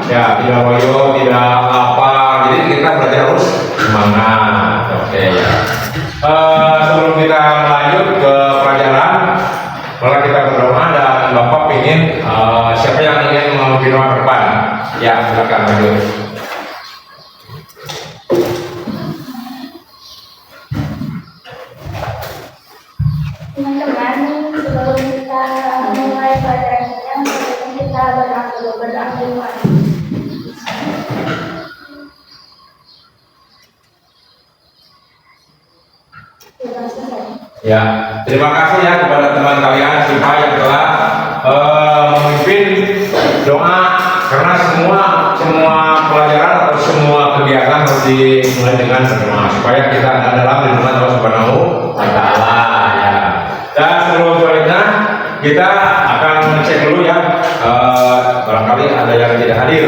Ya, tidak loyo, tidak apa, jadi kita belajar harus semangat. Oke ya. Sebelum kita lanjut ke pelajaran, malah kita berdoa dan Bapak ingin siapa yang ingin memimpin doa ke depan? Ya, silakan lanjut. Teman-teman, sebelum kita mulai pelajarannya, kita berdoa. Ya, terima kasih ya kepada teman kalian Sipa yang telah memimpin doa, karena semua pelajaran atau semua kegiatan harus dimulai dengan berdoa supaya kita ada dalam lindungan Allah Subhanahu wa Ta'ala ya. Dan sebelum selanjutnya kita akan cek dulu ya, barangkali ada yang tidak hadir.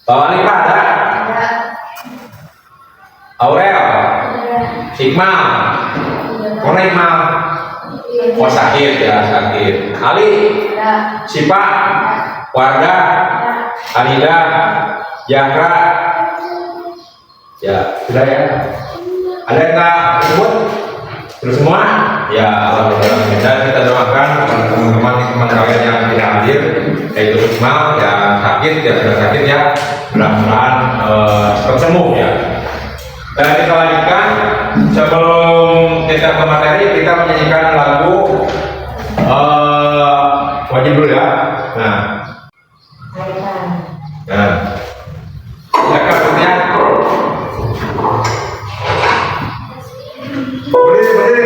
Pak Alika ada? Aurel, Hikmah, mana Hikmah? Oh sakit ya, sakit. Ali, Sipa, Warga, Anida, Yakra, ya sudah ya. Ada yang tak sebut? Terus semua? Ya alhamdulillah. Dan kita doakan teman-teman kalian yang tidak hadir, yaitu Hikmah yang sakit, ya sudah sakit ya, mudah-mudahan cepat sembuh ya. Dan kita lanjutkan, sebelum kita ke materi, kita menyanyikan lagu wajib dulu ya. Nah, silakan kemudian. Berdiri.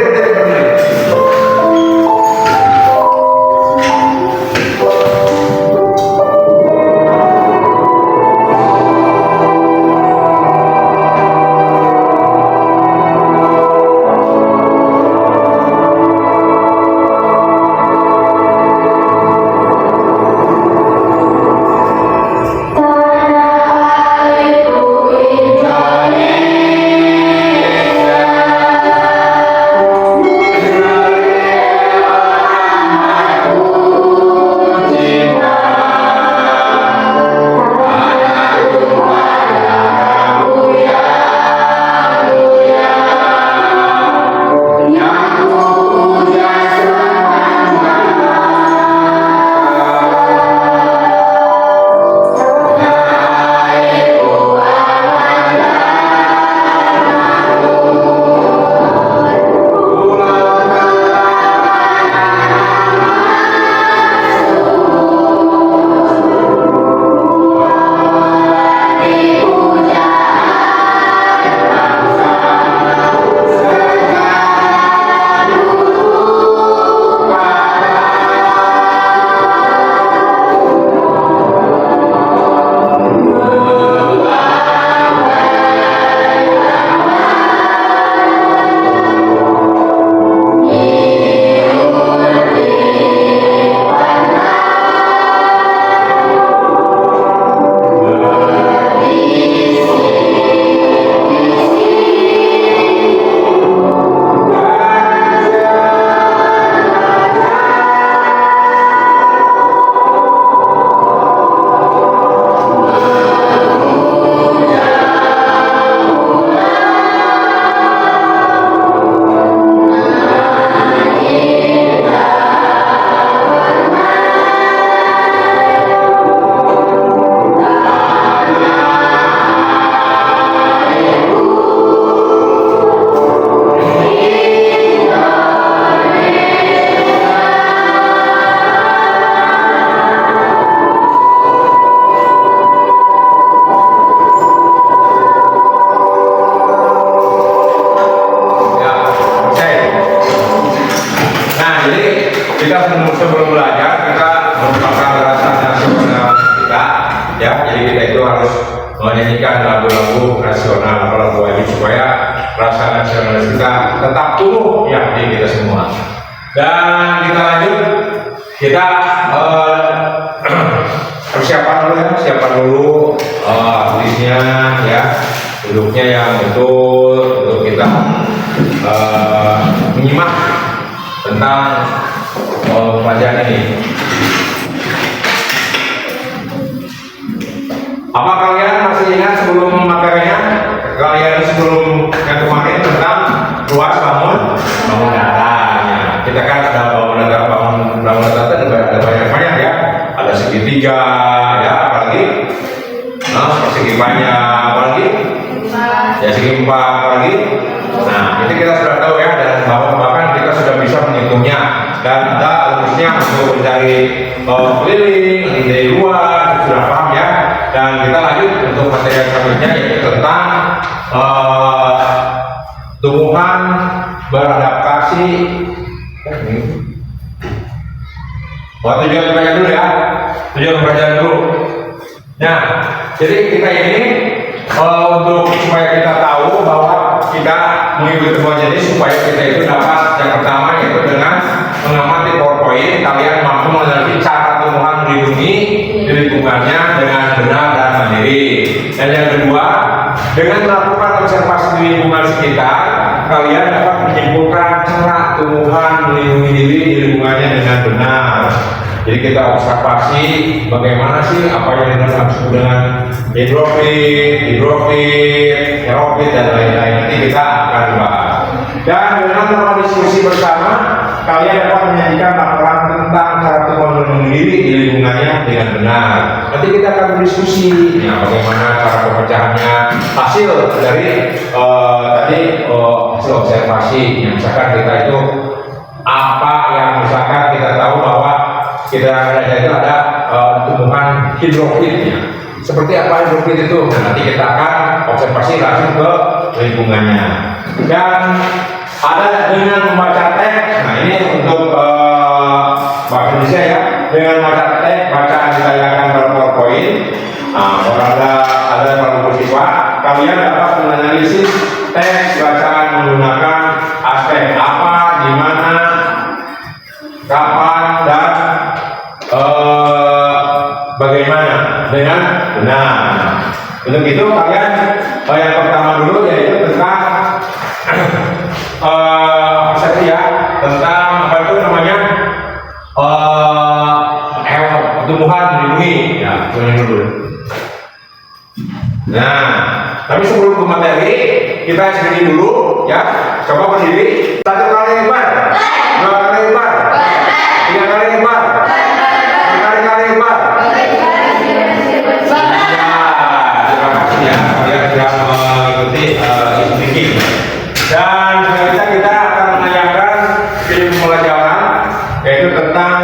Sebelum belajar kita merupakan rasa nasional kita ya, jadi kita itu harus menyanyikan lagu-lagu nasional atau lagu wajib supaya rasa nasional kita tetap tumbuh ya di kita semua. Dan kita lanjut, kita persiapan dulu ya, siapkan dulu tulisnya ya, duduknya yang betul untuk kita menyimak tentang pelajaran ini. Apa kalian masih ingat sebelum materinya? Kalian sebelum yang kemarin tentang ruas bangun datanya. Kita kan sudah bangun data ada banyak ya. Ada segitiga ya, apalagi persegi banyak, apalagi ya segi empat, apalagi. Nah, itu kita sudah tahu ya, dan bahkan kita sudah bisa menghitungnya, dan ada alusnya untuk mencari keliling dari luar, sudah paham ya. Dan kita lanjut untuk materi selanjutnya, yaitu tentang tumbuhan beradaptasi. Tujuan pembelajaran dulu ya, tujuan pembelajaran dulu. Nah, jadi kita ini untuk supaya kita tahu bahwa kita mengikuti temuan jenis, supaya kita itu dapat yang pertama yaitu dengan mengamati PowerPoint, kalian mampu mengenali cara tumbuhan melindungi di lingkungannya dengan benar dan mandiri. Dan yang kedua, dengan melakukan observasi di lingkungan sekitar, kalian dapat menyimpulkan cara tumbuhan melindungi diri di lingkungannya dengan benar. Jadi kita observasi bagaimana sih apa yang dimaksud dengan hidrofit, aerofit dan lain-lain. Nanti kita akan bahas. Dan dengan tema diskusi bersama, kalian dapat menyajikan laporan tentang cara tumbuhan melindungi diri di lingkungannya dengan benar. Nanti kita akan berdiskusi, ya, bagaimana cara pemecahannya, hasil dari hasil observasi. Ya, misalkan kita itu apa yang misalkan kita tahu bahwa kita ada tumbuhan hidrofitnya. Seperti apa hidrofit itu? Nah, nanti kita akan observasi langsung ke lingkungannya. Dan ada dengan membaca teks. Nah, ini untuk bahasa Indonesia ya. Dengan membaca teks, bacaan ditayangkan dalam PowerPoint. Nah, kalau ada para siswa, kalian dapat menganalisis teks bacaan menggunakan aspek apa, di mana, kapan, dan bagaimana dengan benar. Untuk itu kalian yang pertama dulu yaitu tentang tentang apa itu namanya tumbuhan melindungi. Ya, dulu. Nah, tapi sebelum ke materi kita sendiri dulu ya. Coba berdiri. 1 kali lebar, 2 kali lebar, 3 kali lebar, 4 kali lebar. Terima kasih ya, kalian sudah mengikuti speaking. Dan selanjutnya kita akan menanyakan film pelajaran, yaitu tentang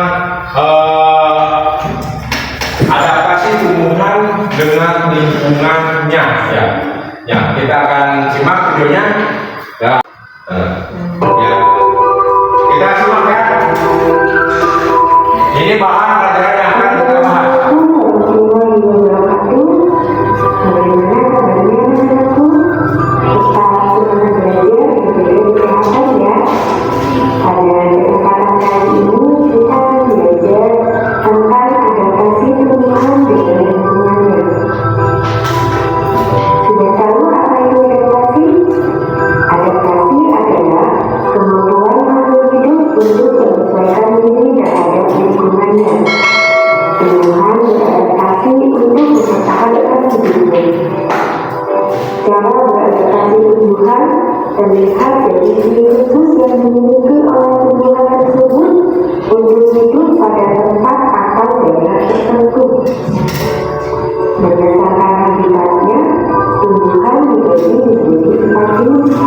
adaptasi tumbuhan dengan lingkungannya. Ya, kita akan simak videonya. Ya. Ya. Kita simak ya. Ini bahan pelajaran yang akan kita bahas. Terlihat dari ciri khusus yang dimiliki oleh tumbuhan tersebut untuk hidup pada tempat atau daerah tertentu. Berdasarkan habitatnya, tumbuhan dibagi menjadi 4 jenis,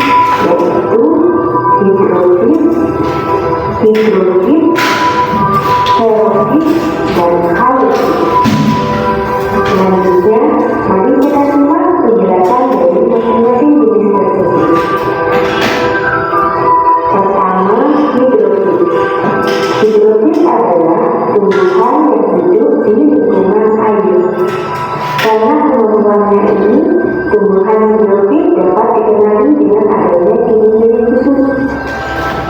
yaitu hidrofit, xerofit, dan halofit. Selanjutnya, mari kita simak penjelasan dari masing-masing jenis tersebut. Pertama, hidrofit. Hidrofit adalah tumbuhan yang hidup di lingkungan air. Karena kemampuannya ini, tumbuhan hidrofit dapat dikenali dengan adanya ciri-ciri khusus.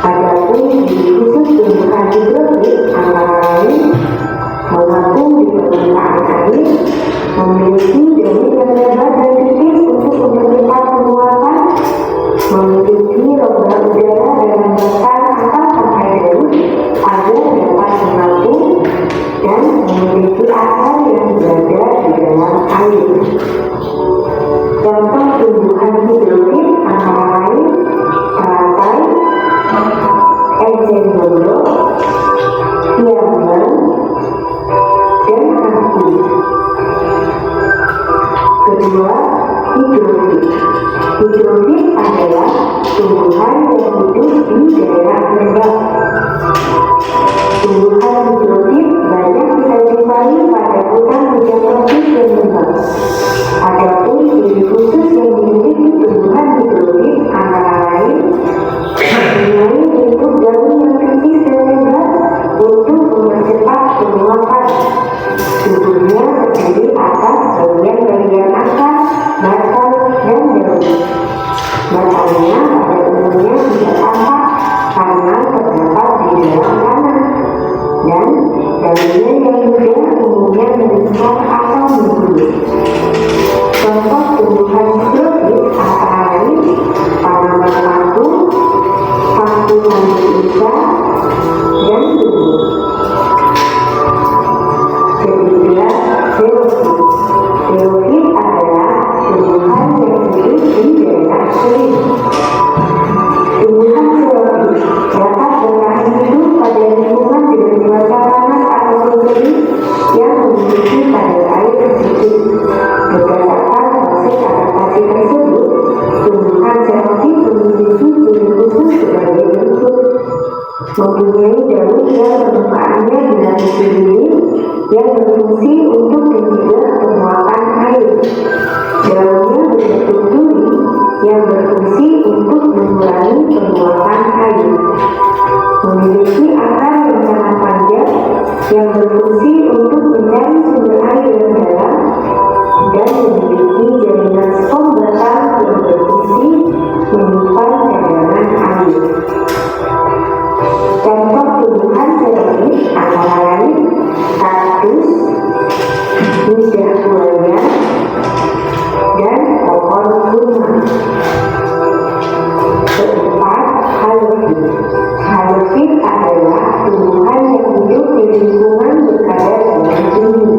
Adapun ciri khusus tumbuhan hidrofit antara lain mengapung di permukaan air, memiliki daun yang lebar dan tipis untuk mempercepat penguapan, memiliki rongga udara dalam batang atau tangkai daun agar dapat mengapung, dan memiliki akar yang berada di dalam air. Contoh tumbuhan hidrofit antara lain teratai, eceng gondok, diamond, dan aku. Kedua, hidrofit. Hidrofit adalah tumbuhan yang hidup di daerah lembab. Tumbuhan hidrofit banyak kita jumpai pada hutan hujan tropis dan lembab. Adapun ciri khusus yang dimiliki tumbuhan hidrofit antara lain mempunyai bentuk daun yang tipis dan lebar untuk mempercepat penguapan. Tubuhnya terdiri atas bagian-bagian akar, batang, dan daun. Batangnya pada umumnya tidak tampak karena terdapat di dalam tanah, dan daunnya yang muda umumnya membesar atau menggunung. Contoh tumbuhan hidrofit antara lain tanaman paku, paku handuisa, dan tumbuh. Ketiga, xerophyt. Xerophyt adalah tumbuhan yang hidup di daerah kering. Tumbuhan xerophyt dapat bertahan hidup pada lingkungan dengan cuaca panas atau kering yang memiliki kadar air sedikit. Berdasarkan proses adaptasi tersebut, tumbuhan xerophyt memiliki ciri khusus sebagai berikut. Mempunyai daun yang permukaannya dilapisi lilin yang berfungsi untuk mencegah penguapan air. Daunnya berbentuk duri yang berfungsi untuk mengurangi penguapan air. Memiliki akar yang sangat panjang yang berfungsi untuk mencari sumber air yang dalam, dan memiliki jaringan skom batang yang berfungsi menyimpan cadangan air. Contoh tumbuhan xerophyt antara lain kaktus, lidah buaya, dan pohon kurma. Keempat, halofit. Halofit adalah tumbuhan yang hidup di lingkungan berkadar air tinggi.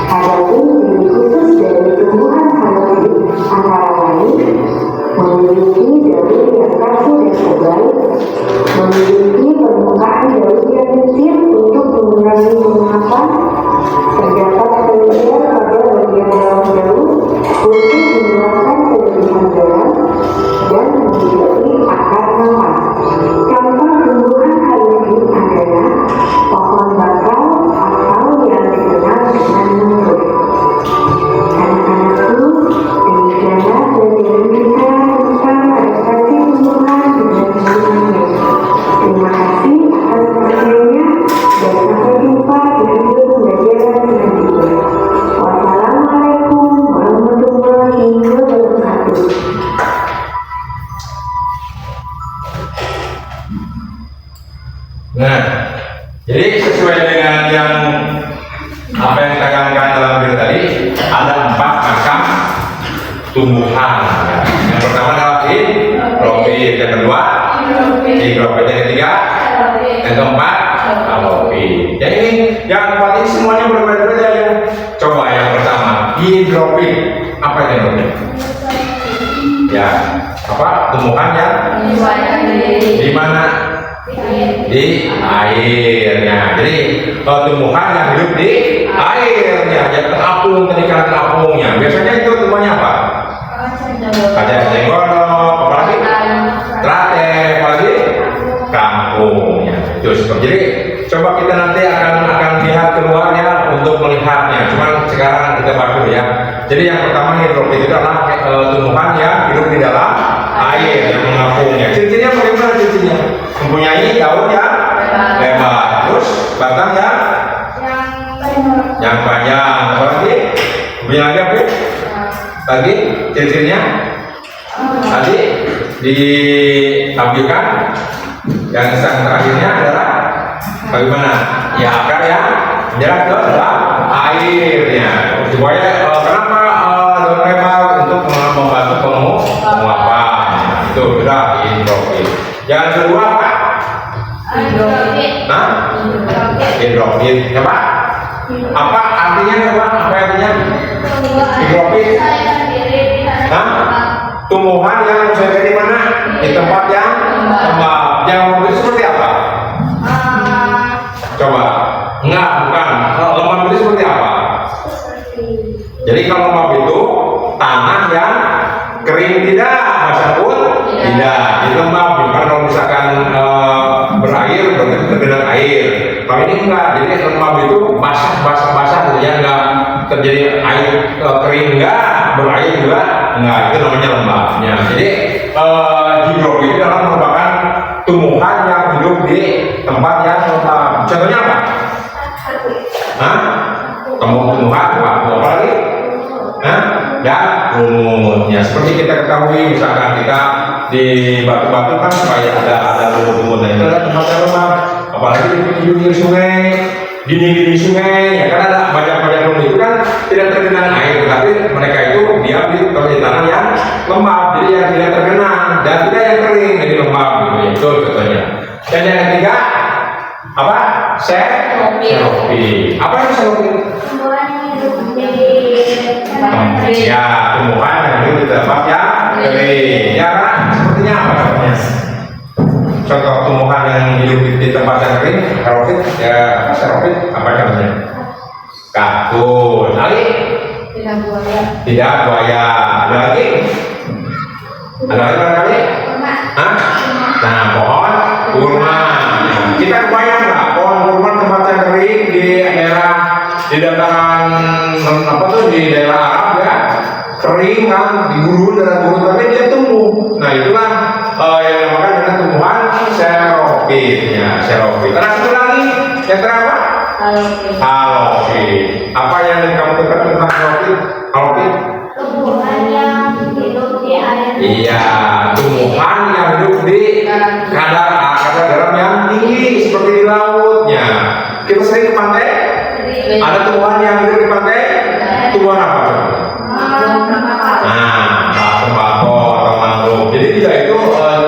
Adapun ciri khusus dari tumbuhan halofit antara lain memiliki daun yang kaku dan tebal, memiliki permukaan daun yang kecil untuk mengurangi penguapan, terdapat sel-sel pada bagian dalam daun untuk mengeluarkan kelebihan garam, dan memiliki akar napas. Contoh tumbuhan halofit adalah pohon bakau atau yang dikenal dengan mangrove. Anak-anakku, demikianlah pelajaran kita tentang adaptasi tumbuhan dengan lingkungannya. Terima kasih atas perhatiannya, dan sampai jumpa di video pembelajaran selanjutnya. Wassalamualaikum warahmatullahi wabarakatuh. Nah, jadi sesuai dengan yang apa yang kita katakan dalam video tadi, ada 4 macam tumbuhan. Ya. Yang pertama adalah hidrofit, yang kedua hidrofit, yang ketiga, yang keempat halofit. Jadi ini yang 4 ini semuanya berbeda-beda ya. Coba yang pertama hidrofit, apa itu hidrofit? Ya, apa tumbuhan yang di mana? Di airnya. Jadi tumbuhan yang hidup di airnya, ya terapung, terikat terapungnya. Biasanya itu tumbuhannya apa? Ada cenggolok, apalagi terate, apalagi kangkung. Ya, itu seperti. Jadi coba kita nanti akan lihat keluarnya untuk melihatnya. Cuman sekarang kita bahas dulu ya. Jadi yang pertama hidrofit itu adalah tumbuhan yang hidup di dalam air yang mengapungnya. Ciri-cirinya bagaimana ciri-cirinya? Mempunyai daun yang lebar, terus batang yang panjang. Apalagi? Punya lagi apa? Tadi ciri-cirinya tadi ditampilkan. Yang terakhirnya adalah bagaimana? Ya akar yang menjalar ke dalam airnya. Supaya kenapa daun lebar untuk membantu penguapan. Itu sudah hidrofit. Yang kedua apa? Hidrofit. Hidrofit. Apa? Apa artinya coba? Apa artinya? Hidrofit. Hah? Tumbuhan yang bisa di mana? Di tempat yang lembab. Yang lembab itu seperti apa? Coba. Enggak, bukan. Kalau lembab itu seperti apa? Jadi kalau lembab itu tanah yang kering tidak, basah pun tidak. Itu lembab. Bukan kalau misalkan berair berarti tergenang air. Kalau ini enggak. Jadi lembab itu basah gitu ya, enggak terjadi air kering enggak, berair juga enggak. Itu namanya lembabnya. Jadi hidrofit itu adalah merupakan tumbuhan yang hidup di tempat yang lembab. Contohnya apa? Hah? Tumbuhan apa lagi? Hah? Ya, lumutnya. Seperti kita ketahui, misalkan kita di batu-batu kan supaya ada lumut-lumut. Nah, itu adalah tempat yang lembab. Apalagi di pinggir sungai, dinding sungai, ya kan ada banyak lumut itu kan tidak tergenang air, tapi mereka itu diam di tanah yang lembab, jadi yang tidak tergenang dan tidak yang kering, jadi lembab gitu ya. Itu contohnya. Dan yang ketiga apa? Xerophyll. Apa itu xerophyll? Ya, tumbuhan yang hidup di tempat yang kering. Ya kan? Sepertinya apa contohnya? Contoh tumbuhan yang hidup di tempat yang kering, xerophyll, ya xerophyll apa contohnya? Kaktus. Lagi? Tidak buaya. Ada lagi? Ada lagi barangkali? Hah? Nah, pohon kurma. Kita bayang nggak pohon kurma tempat yang kering di daerah di dataran apa tuh di daerah Arab ya, kering kan, di gurun tapi dia tumbuh. Nah itulah yang dinamakan dengan tumbuhan xerophyll ya, xerophyll. Terus satu lagi yang terakhir halofit. Apa yang kamu katakan tentang halofit? Halofit? Tumbuhan yang hidup di air. Iya, tumbuhan yang hidup di kadar garam yang tinggi seperti di lautnya. Kita sering ke pantai. Ada tumbuhan yang hidup di pantai. Tumbuhan apa coba? Nah, tembakau atau mangrove. Jadi tidak itu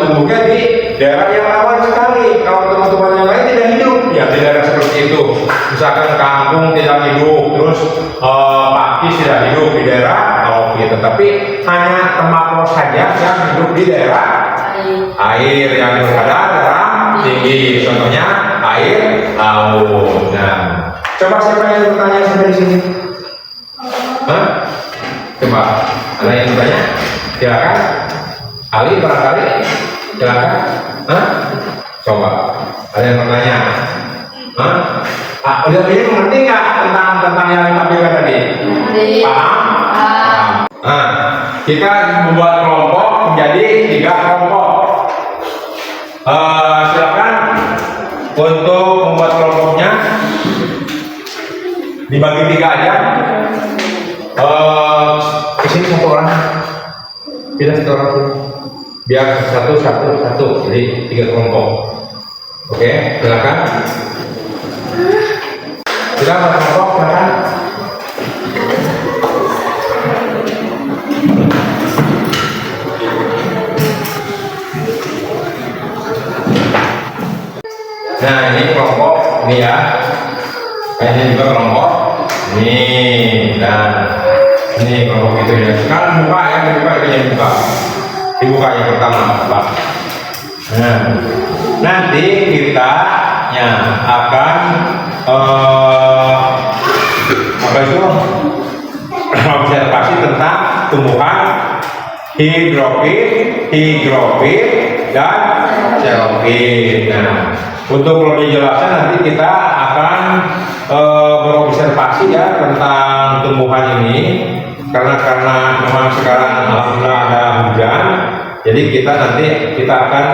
tumbuhnya di daerah yang rawan sekali. Kalau teman-teman yang lain tidak hidup, ya di daerah seperti itu. Misalkan kangkung tidak hidup, terus pakis tidak hidup di daerah halofit. Tetapi hanya tembakau saja yang hidup di daerah air yang berkadar garam tinggi. Contohnya air laut. Nah, coba siapa yang bertanya sampai di sini? Hah? Coba, ada yang bertanya? Silakan. Ali barangkali? Silakan. Hah? Coba, ada yang bertanya? Hah? Udah ini mengerti nggak tentang yang ditampilkan tadi? Paham? Nah, kita membuat kelompok menjadi 3 kelompok. Silakan untuk membuat kelompoknya dibagi 3 aja. Kesini 1 orang, pilih 1 orang sini. Biar satu, jadi 3 kelompok. Oke, silakan. Kita kelompok, silakan. Nah ini kelompok ini ya, kayaknya juga kelompok ini dan ini kelompok itu ya. Sekarang buka ya, dibuka yang pertama Pak. Nah nanti kita ya akan apa itu observasi tentang tumbuhan hidrofit dan xerophyll. Nah untuk lebih jelasnya nanti kita akan berobservasi ya tentang tumbuhan ini karena memang sekarang alhamdulillah ada hujan, jadi kita akan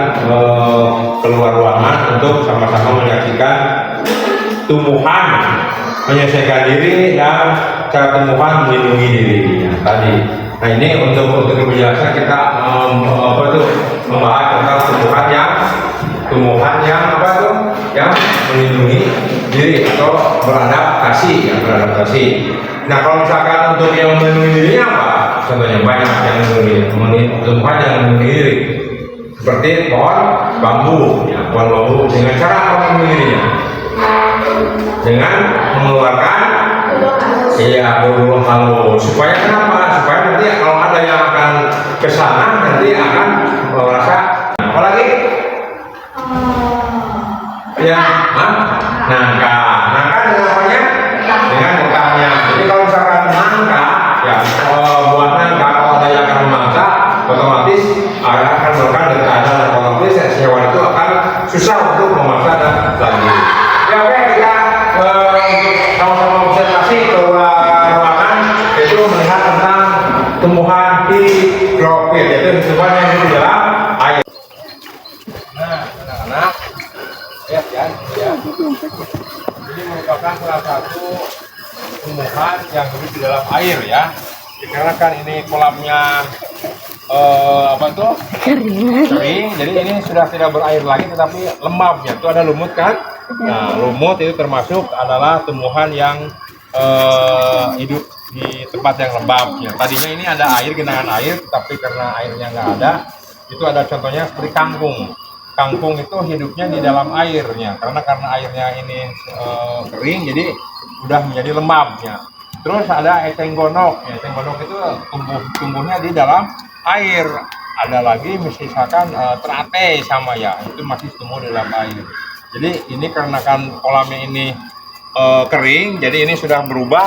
keluar ruangan untuk sama-sama menyaksikan tumbuhan menyelesaikan diri dan cara tumbuhan melindungi dirinya tadi. Nah ini untuk lebih jelasnya kita membahas tentang tumbuhan yang apa tuh yang melindungi diri atau beradaptasi. Nah kalau misalkan untuk yang melindungi dirinya apa? Contohnya banyak yang melindungi tumbuhan yang melindungi diri seperti pohon bambu. Dengan cara apa melindungi dirinya? Dengan mengeluarkan Iya, Berbuah halus. Supaya kenapa? Supaya nanti kalau ada yang akan ke sana nanti akan merasa apalagi ya, nangka dengan apanya? Dengan getahnya. Jadi kalau misalkan nangka, ya buat nangka kalau ada yang akan memasak, otomatis akan melakukan getah dan otomatis hewan itu akan susah untuk memasak dan lagi. Ya oke, kita sama-sama observasi ke ruangan itu melihat tentang tumbuhan hidrofil, yaitu tumbuhan yang hidup di dalam air. Nah, anak-anak, lihat ya. Ini merupakan salah satu tumbuhan yang hidup di dalam air ya. Dikarenakan ini kolamnya kering, jadi ini sudah tidak berair lagi tetapi lembab ya. Itu ada lumut kan? Nah, lumut itu termasuk adalah tumbuhan yang hidup di tempat yang lembab ya. Tadinya ini ada air, genangan air, tapi karena airnya nggak ada, itu ada contohnya seperti kangkung. Kangkung itu hidupnya di dalam airnya, karena airnya ini kering, jadi udah menjadi lembabnya. Terus ada eceng gondok, ya, eceng gondok itu tumbuhnya di dalam air. Ada lagi misalkan terate sama ya, itu masih tumbuh di dalam air. Jadi ini karena kan kolamnya ini kering, jadi ini sudah berubah,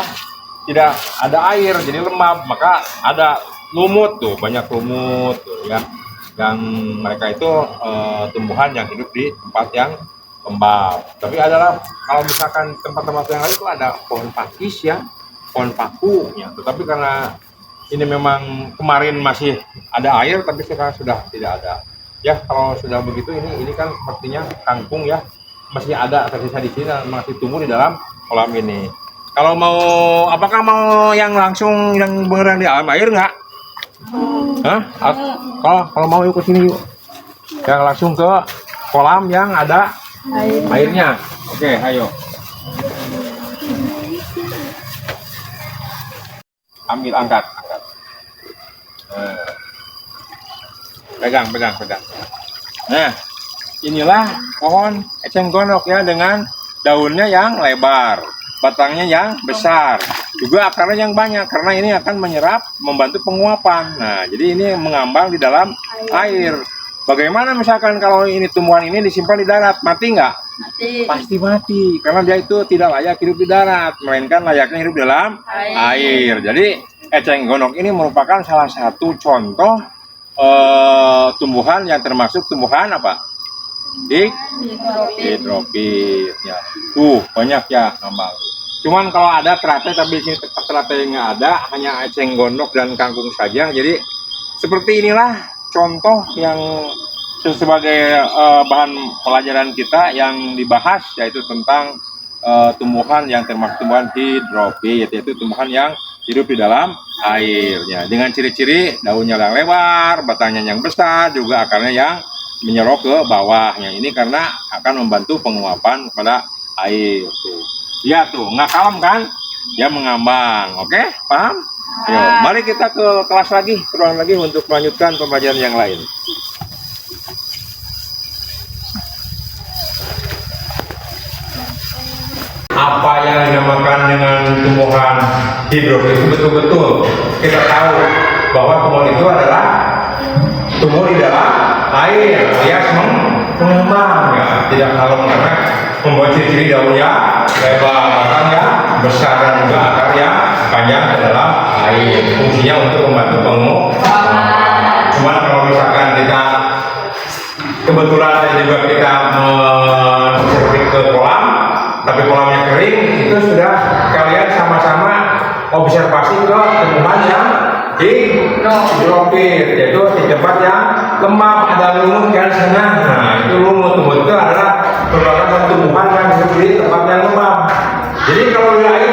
tidak ada air, jadi lembab, maka ada lumut tuh, banyak lumut tuh ya. Dan mereka itu tumbuhan yang hidup di tempat yang lembab. Tapi adalah kalau misalkan tempat-tempat yang lain itu ada pohon pakis ya, pohon paku ya. Tetapi karena ini memang kemarin masih ada air, tapi sekarang sudah tidak ada. Ya kalau sudah begitu ini kan sepertinya kangkung ya, masih ada tersisa di sini dan masih tumbuh di dalam kolam ini. Kalau mau, apakah mau yang langsung yang beneran di alam air nggak? Hah? Kalau mau yuk ke sini yuk. Yang langsung ke kolam yang ada airnya. Oke, ayo. Ambil, angkat. Pegang. Nah, inilah pohon eceng gondok ya, dengan daunnya yang lebar, batangnya yang besar, juga akarnya yang banyak, karena ini akan menyerap, membantu penguapan. Nah, jadi ini mengambang di dalam air. Bagaimana misalkan kalau ini tumbuhan ini disimpan di darat, mati nggak? Mati. Pasti mati, karena dia itu tidak layak hidup di darat, melainkan layaknya hidup di dalam air. Jadi eceng gondok ini merupakan salah satu contoh tumbuhan yang termasuk tumbuhan apa? Hidrofil ya. Tuh banyak ya ngambang. Cuman kalau ada terate, tapi di sini terate nggak ada, hanya eceng gondok dan kangkung saja. Jadi seperti inilah contoh yang sebagai bahan pelajaran kita yang dibahas, yaitu tentang tumbuhan yang termasuk tumbuhan hidrofil, yaitu tumbuhan yang hidup di dalam airnya dengan ciri-ciri daunnya yang lebar, batangnya yang besar, juga akarnya yang menyerok ke bawahnya. Ini karena akan membantu penguapan pada air tuh. Ya tuh, nggak kalem kan? Dia mengambang. Oke, paham? Yuk, mari kita ke kelas lagi, ruang lagi untuk melanjutkan pembelajaran yang lain. Apa yang dinamakan dengan tumbuhan hidrofil itu betul-betul kita tahu bahwa tumbuhan itu adalah tumbuh di dalam air alias mengembang ya, tidak kalem, karena membuat ciri-ciri daunnya lebar, batangnya besar, dan juga akar yang panjang ke dalam air. Fungsinya untuk membantu penguapan. Cuman kalau misalkan kita kebetulan juga kita mencari ke kolam, tapi kolamnya kering, itu sudah kalian sama-sama observasi ke tumbuhan yang hidrofil, yaitu di tempat yang lembab, ada lumut kan sana. Nah, itu lumut itu adalah merupakan tumbuhan yang hidup di tempat yang lembab. Jadi kalau di air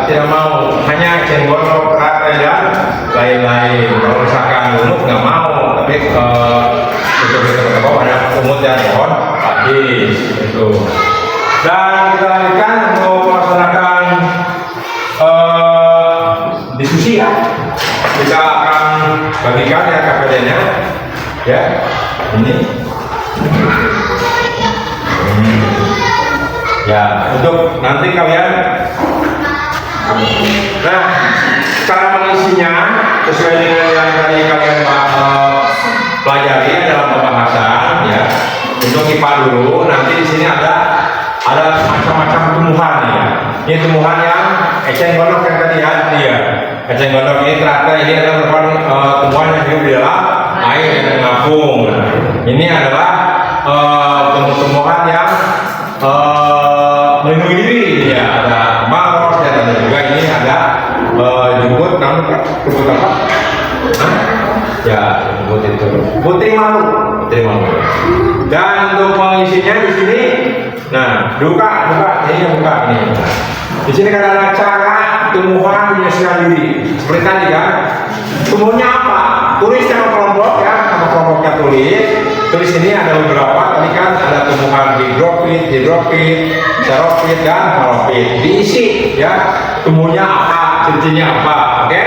tidak mau, hanya eceng gondok, terate, dan lain-lain. Kalau misalkan lumut nggak mau, tapi untuk kita bawah ada lumut yang pohon pakis itu. Dan kita lanjutkan untuk melaksanakan diskusi ya. Kita akan bagikan ya KPD-nya ya, ini ya, untuk nanti kalian Nah, cara mengisinya sesuai dengan yang tadi kalian pelajari dalam pembahasan ya. Untuk IPA dulu, nanti di sini ada macam-macam tumbuhan ya. Ini tumbuhan yang eceng gondok yang tadi ya, dia. Eceng gondok ini ternyata ini adalah merupakan tumbuhan yang hidup di dalam air yang mengapung. Nah, ini adalah tumbuh-tumbuhan yang melindungi diri ya. Ada malros dan ada juga ini ada jemput namanya jemput apa? Hah? Ya, jemput itu. Putri malu. Dan untuk mengisinya di sini, nah, buka, ini yang buka ini. Di sini kan ada cara tumbuhan menyesuaikan diri. Seperti tadi kan, tumbuhnya apa? Tulis sama kelompok ya, sama kelompoknya tulis. Tulis ini ada beberapa. Tadi kan ada tumbuhan hidrofit, xeropit, dan halofit. Diisi ya, tumbuhnya apa, cirinya apa, oke?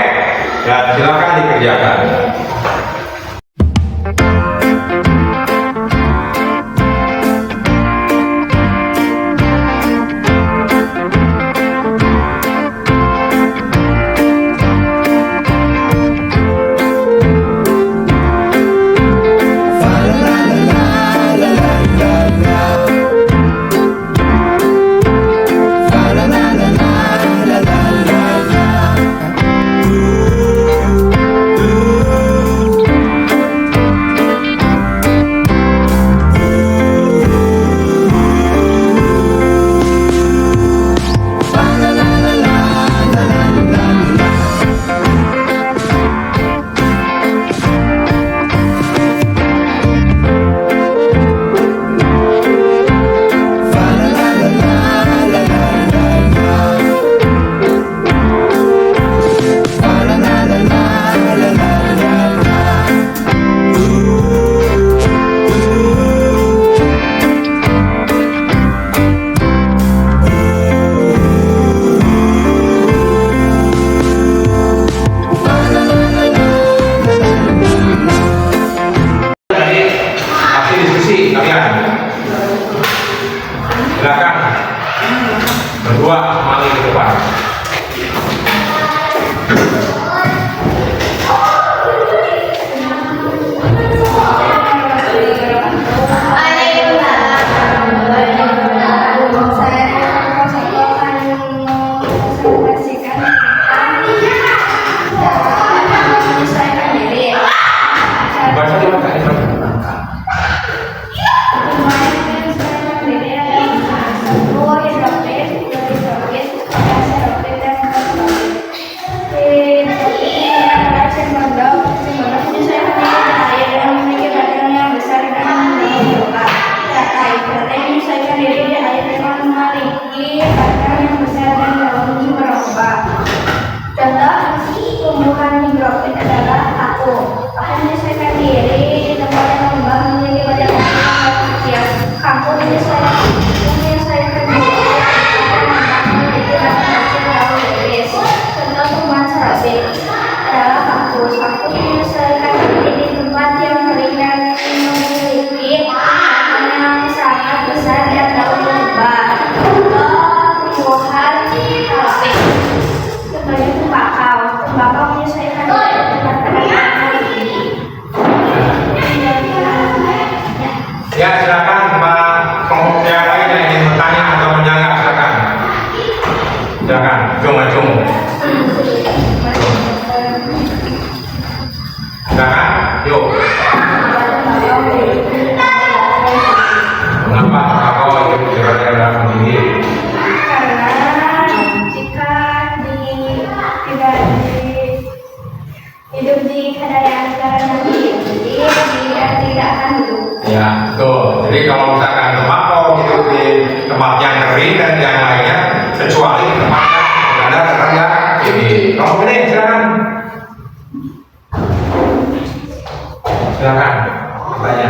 Dan silakan dikerjakan. Silakan berdua mari ke depan. Ya, silakan Pak kelompok yang lain yang ingin bertanya atau menyanggah, silakan. Silakan, cung. Silakan, yuk. Kenapa kau hidup kira-kira dalam begini? Karena jika hidup di keadaan nanti dia tidak akan hidup. Ya, tuh. Jadi kalau misalkan tembakau hidup di tempat yang kering dan yang lainnya, kecuali di tempat yang ada serangga ini. Kalau ini silakan. Silakan, bertanya.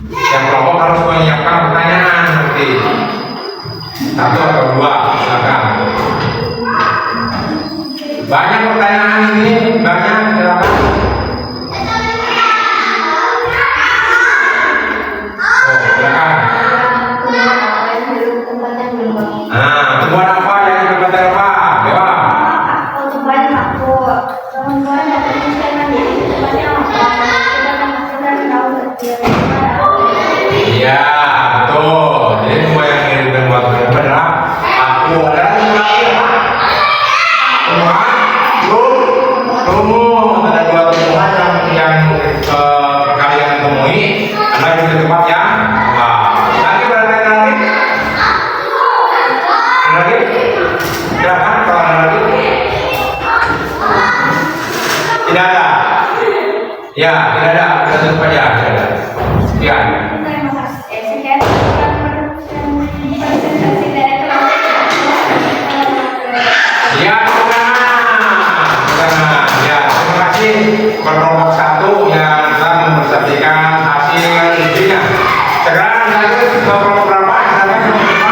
Yang kelompok harus menyiapkan pertanyaan seperti satu atau dua, silakan. Banyak pertanyaan ini, banyak, silakan. Tempat yang Ya, tidak ada, kita tutup aja. Tidak ada. Ya. Terima kasih. Sekian presentasi dari kelompok. Ya, ya, terima kasih kelompok 1 yang telah mempresentasikan hasil ujinya. Sekarang lanjut ke kelompok berapa? Silakan kelompok 5.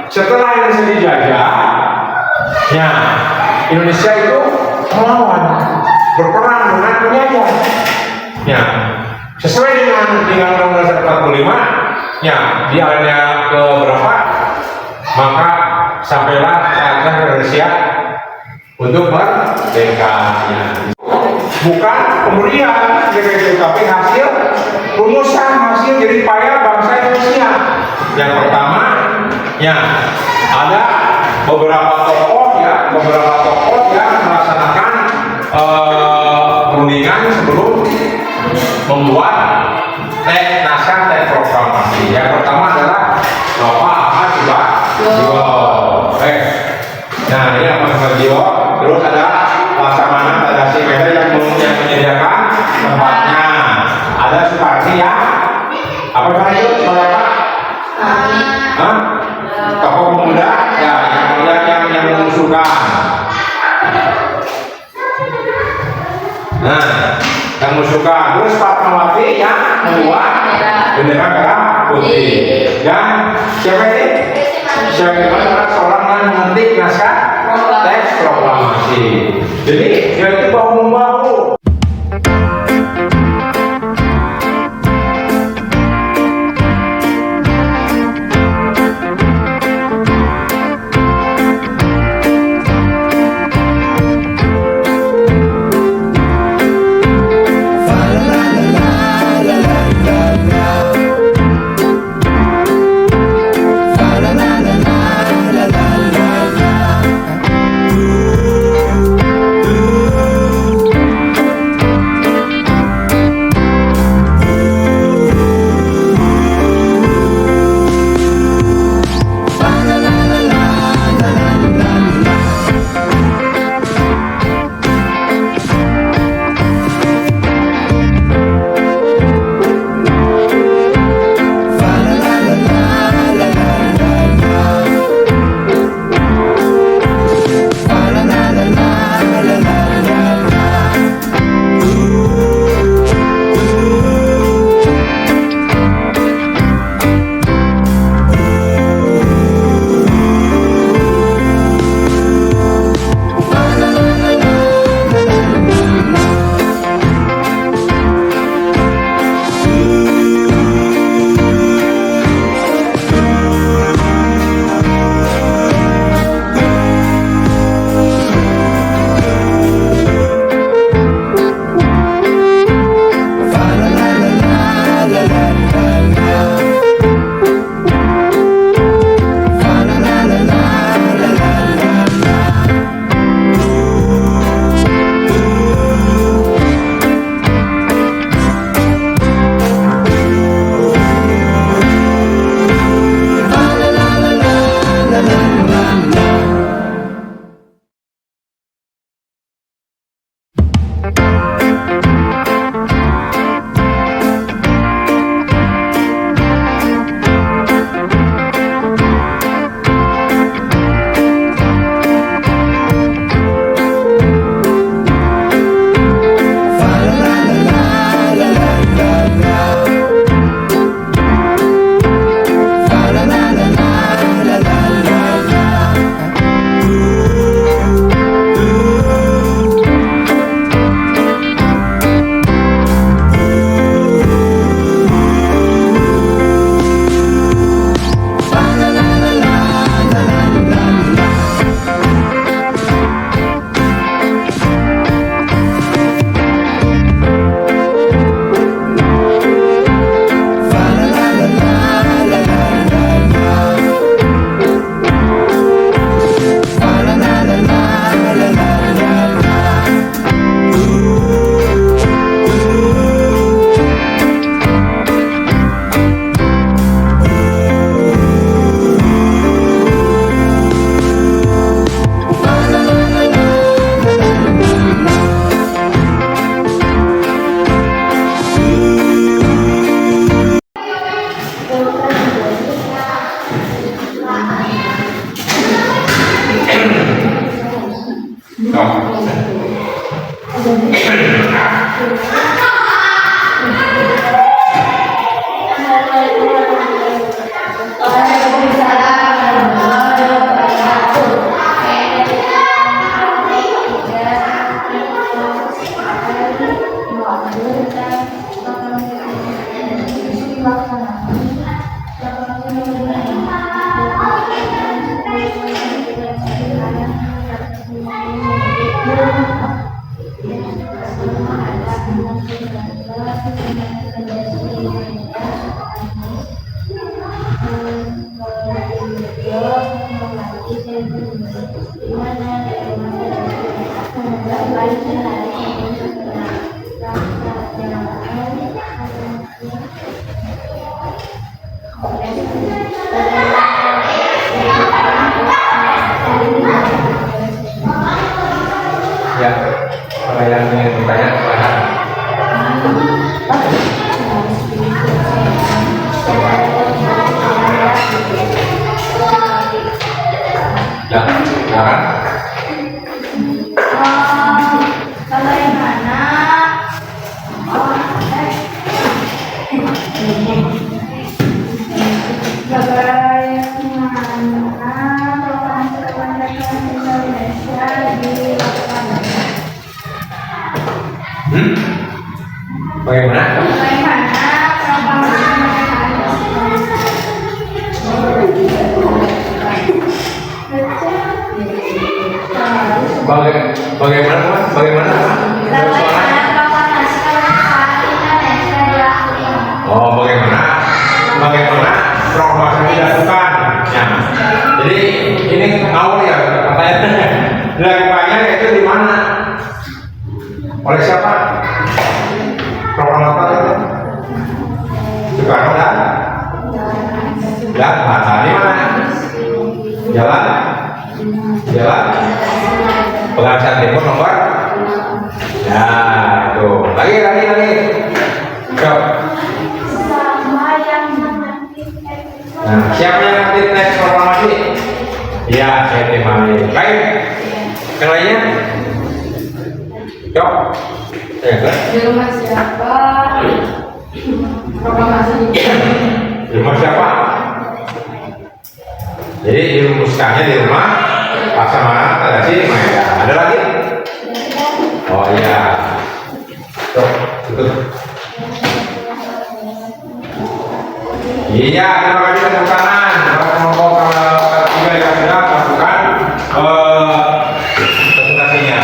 Setelah Indonesia dijajah, ya Indonesia itu melawan, berperang dengan penjajah. Ya, sesuai dengan Undang-Undang 45, ya dialnya ke berapa, maka sampailah saatnya Indonesia untuk merdeka. Ya. Bukan pemberian gitu, tapi hasil rumusan, hasil jerih payah bangsa Indonesia. Yang pertama, ya ada beberapa tokoh yang melaksanakan perundingan sebelum membuat naskah teks proklamasi. Yang pertama adalah Bapak Ahmad Subarjo. Nah ini Ahmad Subarjo. Terus ada Laksamana Tadasi Mehdi Hah? Tokoh pemuda ya yang mengusulkan. Nah, yang mengusulkan. Terus Fatmawati yang membuat bendera merah putih. Dan siapa ini? Siapa ini adalah seorang yang mengetik naskah teks proklamasi. Jadi dia itu bahu-membahu. Ya, kalau yang ingin bertanya silahkan. Bagaimana proklamasi kemerdekaan Indonesia dilaksanakan? Bagaimana? Bagaimana proklamasi kemerdekaan Bagaimana Mas? Bagaimana Mas? Bagaimana proklamasi kemerdekaan Indonesia dilaksanakan? Oh, bagaimana proklamasi dilakukan? Ya. Jadi ini ngawur ya katanya. Dilakukannya itu di mana? Oleh siapa? Proklamator itu? Soekarno dan Hatta di mana? Jalan Pengajian Timur nomor. Ya, itu. Lagi. Coba. Nah, siapa yang nanti next proklamasi? Ya, saya temani. Baik. Yang lainnya? Cok. Di rumah siapa? Proklamasi Di rumah siapa? Jadi dirumuskannya di rumah Laksamana Tadasi Maeda. Ada lagi? Oh iya. Cok, tutup. Iya, terima kasih tepuk tangan. Kelompok tiga yang sudah melakukan presentasinya.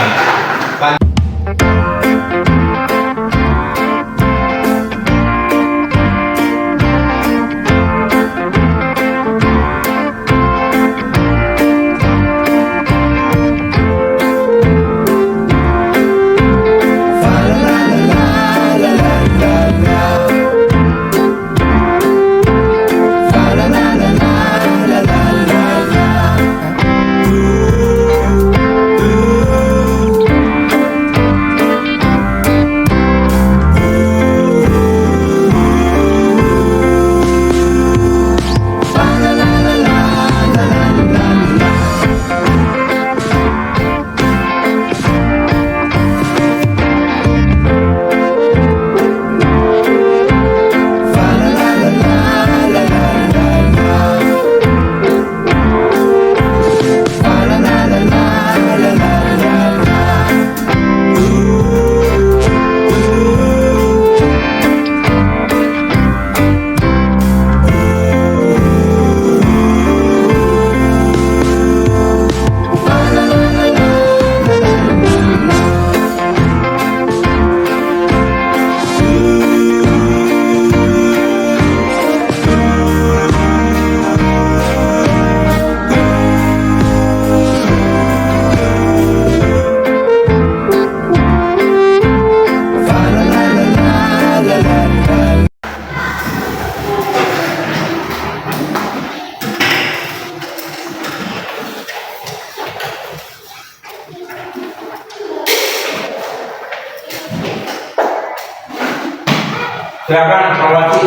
Silakan Mawati.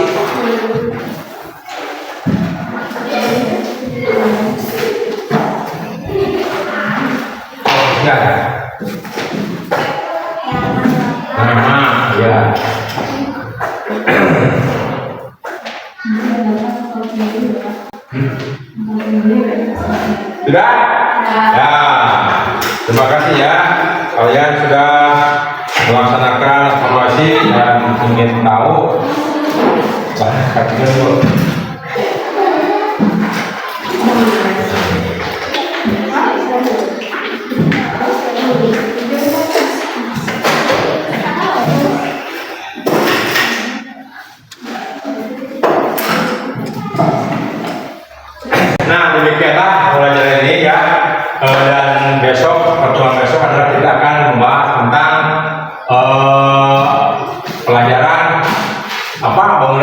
Ya. Nama ya. Sudah? Ya. Terima kasih ya. Kalian sudah melaksanakan evaluasi dan ingin tahu dulu. Nah, demikianlah pelajaran ini ya. Dan besok, pertemuan besok adalah kita akan membahas tentang pelajaran bangun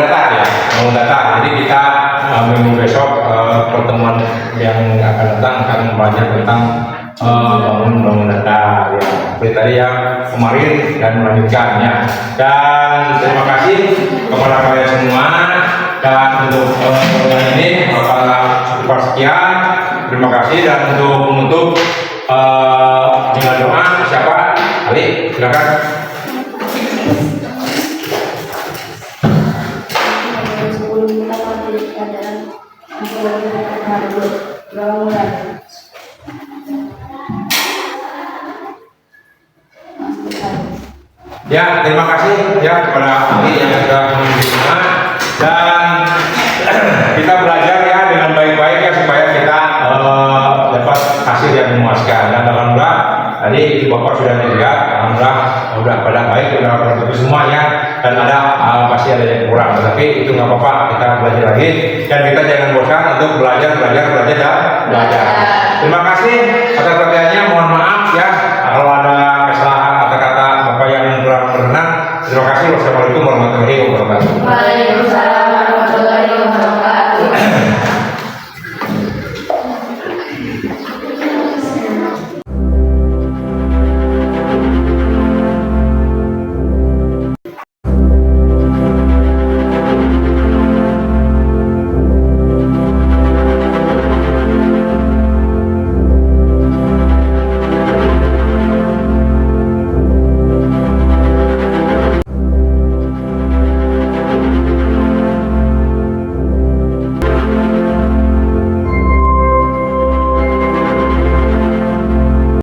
data. Jadi kita minggu besok pertemuan yang akan datang akan belajar tentang bangun data ya. Seperti tadi yang kemarin dan melanjutkannya. Dan terima kasih kepada kalian semua. Dan untuk pertemuan ini cukup sekian. Terima kasih dan untuk menutup dengan doa siapa? Ali, silakan. Ya, terima kasih ya kepada ahli yang sudah menunjukkan, dan kita belajar ya dengan baik-baik ya supaya kita dapat hasil yang memuaskan. Dan alhamdulillah tadi Ibu Bapak sudah dilihat, alhamdulillah sudah pada baik, sudah pada semuanya, dan ada pasti ada yang kurang, tetapi itu nggak apa-apa, kita belajar lagi dan kita jangan bosan untuk belajar. Terima kasih atas perhatiannya, mohon maaf ya kalau ada kesalahan kata-kata Bapak yang kurang berkenan. Terima kasih. Wassalamualaikum warahmatullahi wabarakatuh. Waalaikumsalam.